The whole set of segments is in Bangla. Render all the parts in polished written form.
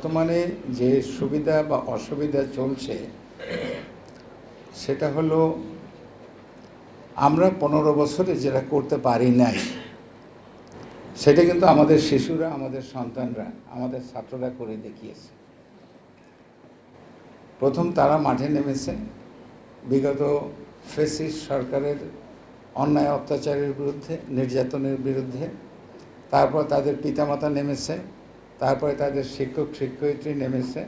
বর্তমানে যে সুবিধা বা অসুবিধা চলছে সেটা হলো আমরা 15 বছরে যেটা করতে পারি নাই সেটা কিন্তু আমাদের শিশুরা, আমাদের সন্তানরা, আমাদের ছাত্ররা করে দেখিয়েছে। প্রথম তারা মাঠে নেমেছে বিগত ফ্যাসিস্ট সরকারের অন্যায় অত্যাচারের বিরুদ্ধে, নির্যাতনের বিরুদ্ধে। তারপর তাদের পিতামাতা নেমেছে, তারপরে তাদের শিক্ষক শিক্ষয়িত্রী নেমেছে,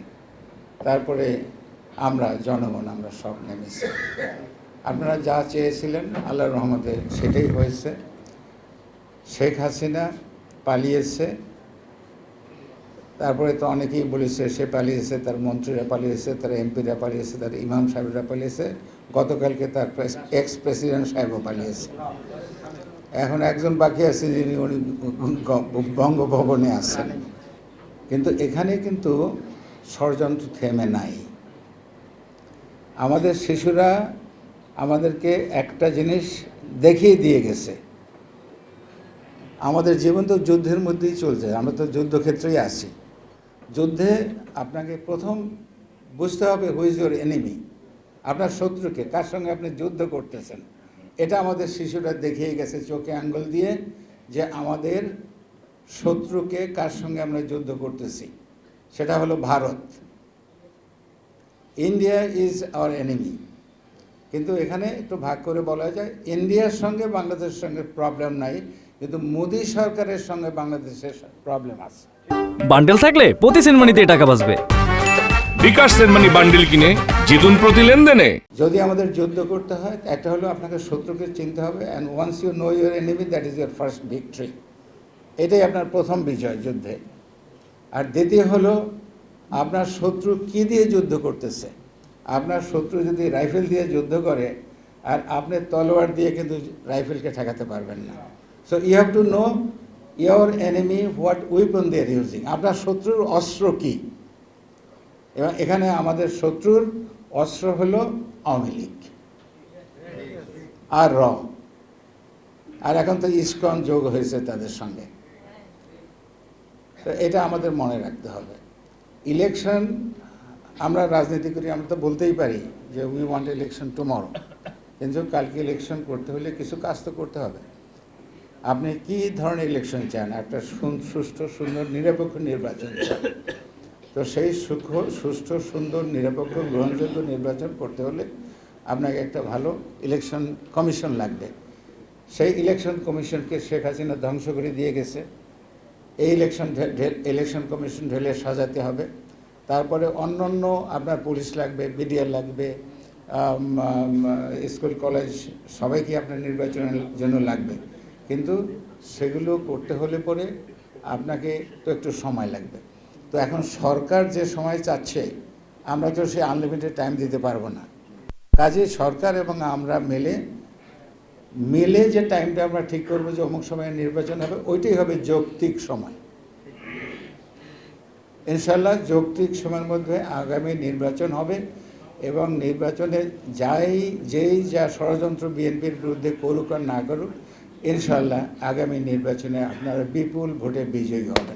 তারপরে আমরা জনগণ, আমরা সব নেমেছি। আপনারা যা চেয়েছিলেন আল্লাহর রহমতে সেটাই হয়েছে। শেখ হাসিনা পালিয়েছে, তারপরে তো অনেকেই বলেছে সে পালিয়েছে, তার মন্ত্রীরা পালিয়েছে, তার এমপিরা পালিয়েছে, তার ইমাম সাহেবরা পালিয়েছে, গতকালকে তার এক্স প্রেসিডেন্ট সাহেবও পালিয়েছে। এখন একজন বাকি আছে যিনি উনি বঙ্গভবনে আছেন। কিন্তু এখানে কিন্তু ষড়যন্ত্র থেমে নাই। আমাদের শিশুরা আমাদেরকে একটা জিনিস দেখিয়ে দিয়ে গেছে, আমাদের জীবন তো যুদ্ধের মধ্যেই চলছে, আমরা তো যুদ্ধক্ষেত্রেই আছি। যুদ্ধে আপনাকে প্রথম বুঝতে হবে হু ইজ ইউর এনিমি, আপনার শত্রুকে, কার সঙ্গে আপনি যুদ্ধ করতেছেন। এটা আমাদের শিশুরা দেখিয়ে গেছে চোখে আঙ্গুল দিয়ে যে আমাদের শত্রুকে কার সঙ্গে আমরা যুদ্ধ করতেছি, সেটা হলো Bharat. India is our enemy. কিন্তু এখানে একটু ভাগ করে বলা যায় ইন্ডিয়ার সঙ্গে বাংলাদেশের সঙ্গে প্রবলেম নাই, কিন্তু মোদী সরকারের সঙ্গে বাংলাদেশের প্রবলেম আছে। বান্ডেল থাকলে প্রতি সেনমানিতে টাকা বাঁচবে। বিকাশ সেনমানি বান্ডেল কিনে জিতুন প্রতি লেনদেনে। যদি আমাদের যুদ্ধ করতে হয়, একটা হলো আপনাকে শত্রুকে চিনতে হবে, and once you know your enemy that is your first victory. এটাই আপনার প্রথম বিজয় যুদ্ধে। আর দ্বিতীয় হলো আপনার শত্রু কী দিয়ে যুদ্ধ করতেছে। আপনার শত্রু যদি রাইফেল দিয়ে যুদ্ধ করে আর আপনি তলোয়ার দিয়ে কিন্তু রাইফেলকে ঠেকাতে পারবেন না। So you have to know your enemy, what weapon they are using. আপনার শত্রুর অস্ত্র কী। এবং এখানে আমাদের শত্রুর অস্ত্র হলো আওয়ামী লীগ আর আর এখন তো ইসকন যোগ হয়েছে তাদের সঙ্গে। তো এটা আমাদের মনে রাখতে হবে। ইলেকশন, আমরা রাজনীতি করি, আমরা তো বলতেই পারি যে উই ওয়ান্ট ইলেকশন টুমরো, কিন্তু কালকে ইলেকশন করতে হলে কিছু কাজ তো করতে হবে। আপনি কী ধরনের ইলেকশন চান? একটা সুষ্ঠু, সুন্দর, নিরপেক্ষ নির্বাচন চান। তো সেই সুষ্ঠু, সুন্দর, নিরপেক্ষ, গ্রহণযোগ্য নির্বাচন করতে হলে আপনাকে একটা ভালো ইলেকশন কমিশন লাগবে। সেই ইলেকশন কমিশনকে শেখ হাসিনা ধ্বংস করে দিয়ে গেছে। এই ইলেকশন কমিশন ঢেলে সাজাতে হবে। তারপরে অন্য আপনার পুলিশ লাগবে, বিডিআর লাগবে, স্কুল কলেজ সবাইকে আপনার নির্বাচনের জন্য লাগবে। কিন্তু সেগুলো করতে হলে পরে আপনাকে তো একটু সময় লাগবে। তো এখন সরকার যে সময় চাচ্ছে আমরা তো সে আনলিমিটেড টাইম দিতে পারবো না। কাজে সরকার এবং আমরা মিলে যে টাইমটা আমরা ঠিক করবো যে অমুক সময়ে নির্বাচন হবে, ওইটাই হবে যৌক্তিক সময়। ইনশাল্লাহ যৌক্তিক সময়ের মধ্যে আগামী নির্বাচন হবে এবং নির্বাচনে যেই যা ষড়যন্ত্র বিএনপির বিরুদ্ধে করুক আর না করুক, ইনশাল্লাহ আগামী নির্বাচনে আপনারা বিপুল ভোটে বিজয়ী হবেন।